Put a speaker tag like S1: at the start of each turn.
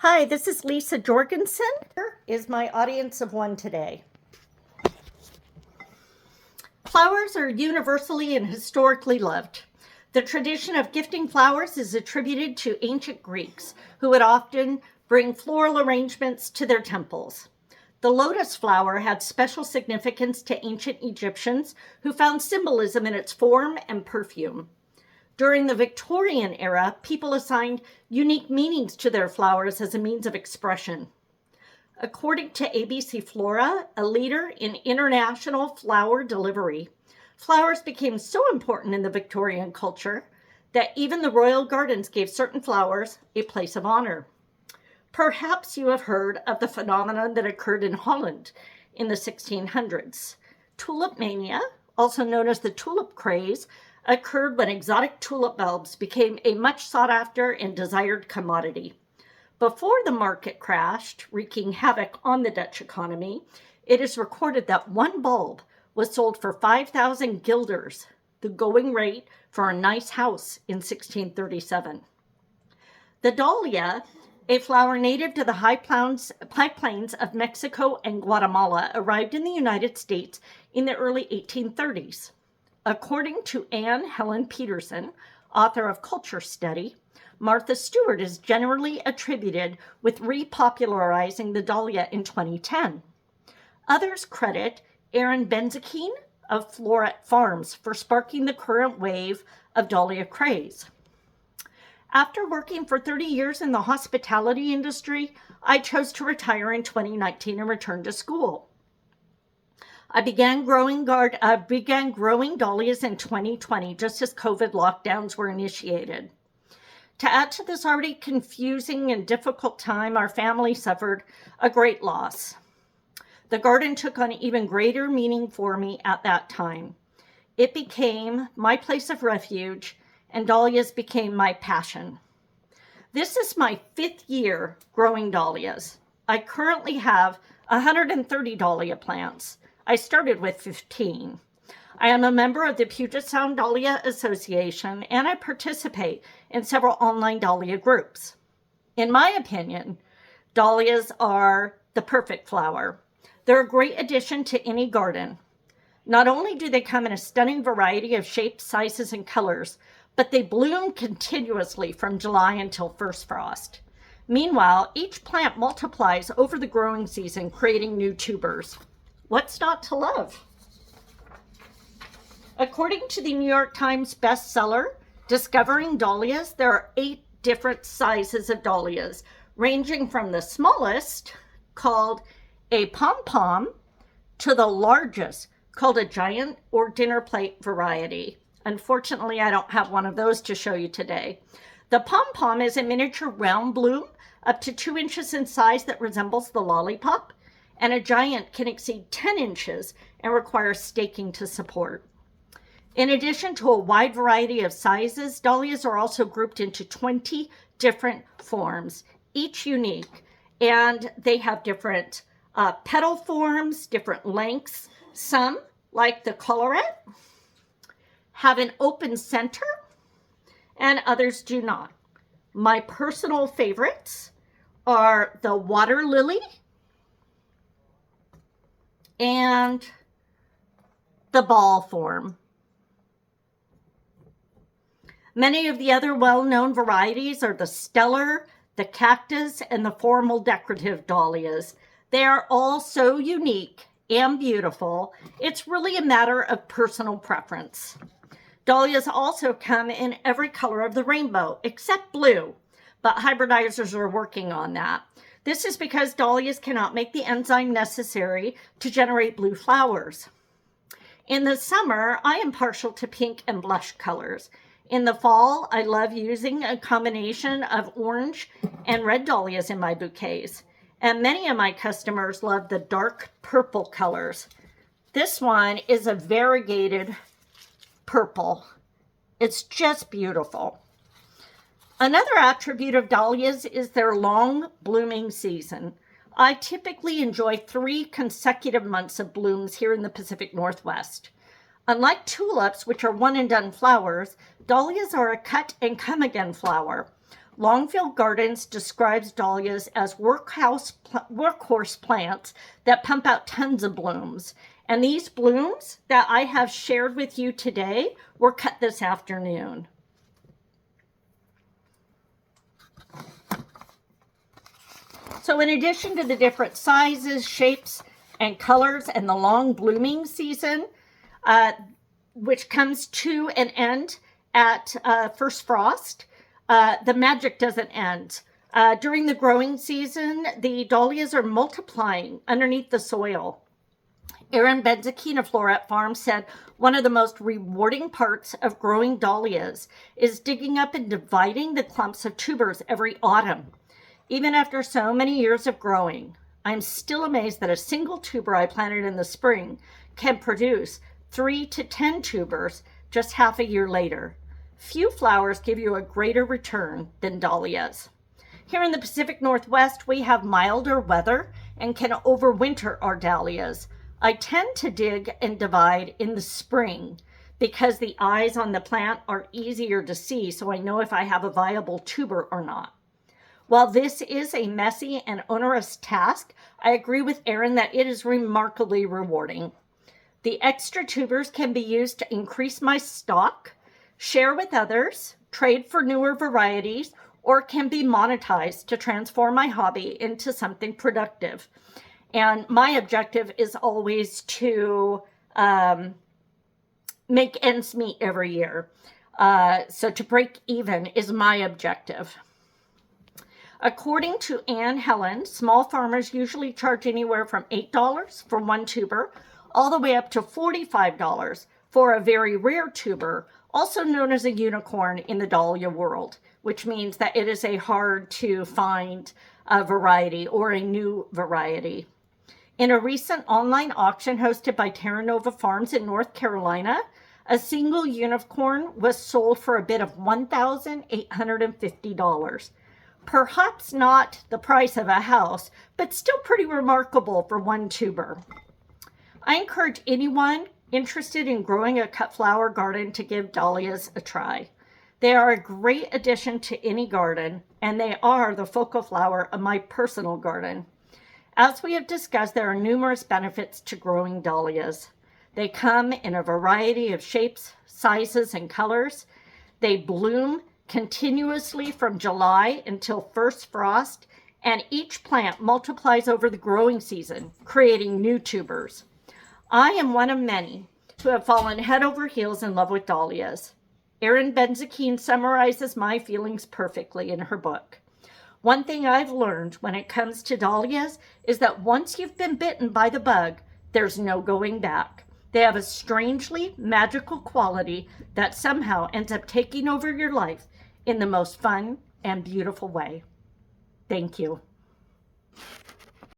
S1: Hi, this is Lisa Jorgensen. Here is my audience of one today. Flowers are universally and historically loved. The tradition of gifting flowers is attributed to ancient Greeks, who would often bring floral arrangements to their temples. The lotus flower had special significance to ancient Egyptians, who found symbolism in its form and perfume. During the Victorian era, people assigned unique meanings to their flowers as a means of expression. According to ABC Flora, a leader in international flower delivery, flowers became so important in the Victorian culture that even the royal gardens gave certain flowers a place of honor. Perhaps you have heard of the phenomenon that occurred in Holland in the 1600s. Tulip mania, also known as the tulip craze, occurred when exotic tulip bulbs became a much sought after and desired commodity. Before the market crashed, wreaking havoc on the Dutch economy, it is recorded that one bulb was sold for 5,000 guilders, the going rate for a nice house in 1637. The dahlia, a flower native to the high plains of Mexico and Guatemala, arrived in the United States in the early 1830s. According to Anne Helen Peterson, author of Culture Study, Martha Stewart is generally attributed with repopularizing the dahlia in 2010. Others credit Aaron Benzakein of Floret Farms for sparking the current wave of dahlia craze. After working for 30 years in the hospitality industry, I chose to retire in 2019 and return to school. I began growing dahlias in 2020, just as COVID lockdowns were initiated. To add to this already confusing and difficult time, our family suffered a great loss. The garden took on even greater meaning for me at that time. It became my place of refuge, and dahlias became my passion. This is my 5th year growing dahlias. I currently have 130 dahlia plants. I started with 15. I am a member of the Puget Sound Dahlia Association, and I participate in several online dahlia groups. In my opinion, dahlias are the perfect flower. They're a great addition to any garden. Not only do they come in a stunning variety of shapes, sizes, and colors, but they bloom continuously from July until first frost. Meanwhile, each plant multiplies over the growing season, creating new tubers. What's not to love? According to the New York Times bestseller, Discovering Dahlias, there are 8 different sizes of dahlias, ranging from the smallest, called a pom-pom, to the largest, called a giant or dinner plate variety. Unfortunately, I don't have one of those to show you today. The pom-pom is a miniature round bloom up to 2 inches in size that resembles the lollipop, and a giant can exceed 10 inches and require staking to support. In addition to a wide variety of sizes, dahlias are also grouped into 20 different forms, each unique, and they have different petal forms, different lengths. Some, like the collarette, have an open center, and others do not. My personal favorites are the water lily and the ball form. Many of the other well-known varieties are the stellar, the cactus, and the formal decorative dahlias. They are all so unique and beautiful. It's really a matter of personal preference. Dahlias also come in every color of the rainbow, except blue, but hybridizers are working on that. This is because dahlias cannot make the enzyme necessary to generate blue flowers. In the summer, I am partial to pink and blush colors. In the fall, I love using a combination of orange and red dahlias in my bouquets. And many of my customers love the dark purple colors. This one is a variegated purple. It's just beautiful. Another attribute of dahlias is their long blooming season. I typically enjoy 3 consecutive months of blooms here in the Pacific Northwest. Unlike tulips, which are one and done flowers, dahlias are a cut and come again flower. Longfield Gardens describes dahlias as workhorse plants that pump out tons of blooms. And these blooms that I have shared with you today were cut this afternoon. So in addition to the different sizes, shapes, and colors and the long blooming season, which comes to an end at first frost, the magic doesn't end. During the growing season, the dahlias are multiplying underneath the soil. Erin Benzakein of Floret Farm said one of the most rewarding parts of growing dahlias is digging up and dividing the clumps of tubers every autumn. Even after so many years of growing, I'm still amazed that a single tuber I planted in the spring can produce 3 to 10 tubers just half a year later. Few flowers give you a greater return than dahlias. Here in the Pacific Northwest, we have milder weather and can overwinter our dahlias. I tend to dig and divide in the spring because the eyes on the plant are easier to see, so I know if I have a viable tuber or not. While this is a messy and onerous task, I agree with Erin that it is remarkably rewarding. The extra tubers can be used to increase my stock, share with others, trade for newer varieties, or can be monetized to transform my hobby into something productive. And my objective is always to make ends meet every year. So to break even is my objective. According to Ann Helen, small farmers usually charge anywhere from $8 for one tuber, all the way up to $45 for a very rare tuber, also known as a unicorn in the dahlia world, which means that it is a hard to find variety or a new variety. In a recent online auction hosted by Terra Nova Farms in North Carolina, a single unicorn was sold for a bid of $1,850. Perhaps not the price of a house, but still pretty remarkable for one tuber. I encourage anyone interested in growing a cut flower garden to give dahlias a try. They are a great addition to any garden, and they are the focal flower of my personal garden. As we have discussed, there are numerous benefits to growing dahlias. They come in a variety of shapes, sizes, and colors. They bloom continuously from July until first frost, and each plant multiplies over the growing season, creating new tubers. I am one of many who have fallen head over heels in love with dahlias. Erin Benzakein summarizes my feelings perfectly in her book. One thing I've learned when it comes to dahlias is that once you've been bitten by the bug, there's no going back. They have a strangely magical quality that somehow ends up taking over your life in the most fun and beautiful way. Thank you.